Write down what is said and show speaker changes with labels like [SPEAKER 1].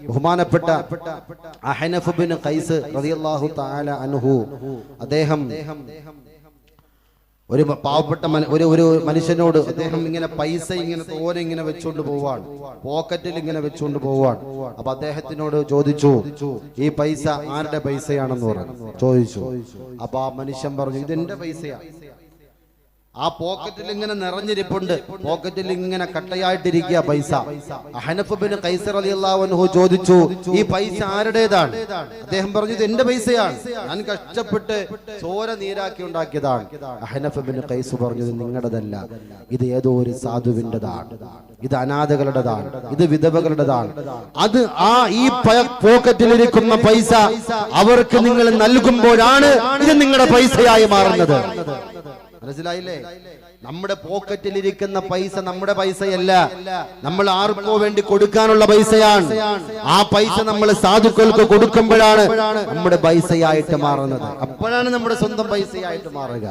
[SPEAKER 1] ബഹുമാനപ്പെട്ട അഹ്നഫ് ബിൻ ഖൈസ് റളിയല്ലാഹു തആല അൻഹു അദ്ദേഹം ഒരു പാവപ്പെട്ട ഒരു മനുഷ്യനോട് അദ്ദേഹം ഇങ്ങനെ പൈസ ഇങ്ങനെ തോനെ ഇങ്ങനെ വെച്ചുകൊണ്ട് പോവാണ്, പോക്കറ്റിൽ ഇങ്ങനെ വെച്ചുകൊണ്ട് പോവാണ്. അപ്പൊ അദ്ദേഹത്തിനോട് ചോദിച്ചു, ഈ പൈസ ആരുടെ പൈസയാണെന്ന് പറഞ്ഞു ചോദിച്ചു. അപ്പൊ ആ മനുഷ്യൻ പറഞ്ഞു, ഇതെന്റെ പൈസയാ. ആ പോക്കറ്റിൽ ഇങ്ങനെ നിറഞ്ഞിരിപ്പുണ്ട്, പോക്കറ്റിൽ ഇങ്ങനെ കട്ടയായിട്ടിരിക്കുക പൈസ. അഹ്നഫ് ബിൻ ഖൈസ് റളിയല്ലാഹു അൻഹു ചോദിച്ചു, ഈ പൈസ ആരുടേതാണ്? അദ്ദേഹം പറഞ്ഞു, ഇത് എന്റെ പൈസയാണ്, ഞാൻ കഷ്ടപ്പെട്ട് ചോര നീരാക്കി ഉണ്ടാക്കിയതാണ്. അഹ്നഫ് ബിൻ ഖൈസ് പറഞ്ഞു, ഇത് നിങ്ങളുടേതല്ല, ഇത് ഏതോ ഒരു സാധുവിൻ്റെതാണ്, ഇത് അനാഥകളുടേതാണ്, ഇത് വിധവകളുടേതാണ്. അത് ഈ പോക്കറ്റിലിരിക്കുന്ന പൈസ അവർക്ക് നിങ്ങൾ നൽകുമ്പോഴാണ് ഇത് നിങ്ങളുടെ പൈസയായി മാറുന്നത്. മനസ്സിലായില്ലേ? നമ്മുടെ പോക്കറ്റിലിരിക്കുന്ന പൈസ നമ്മുടെ പൈസയല്ല, നമ്മൾ ആർക്കോ വേണ്ടി കൊടുക്കാനുള്ള പൈസയാണ്. ആ പൈസ നമ്മൾ സാധുക്കൾക്ക് കൊടുക്കുമ്പോഴാണ് നമ്മുടെ പൈസയായിട്ട് മാറുന്നത്, അപ്പോഴാണ് നമ്മുടെ സ്വന്തം പൈസയായിട്ട് മാറുക.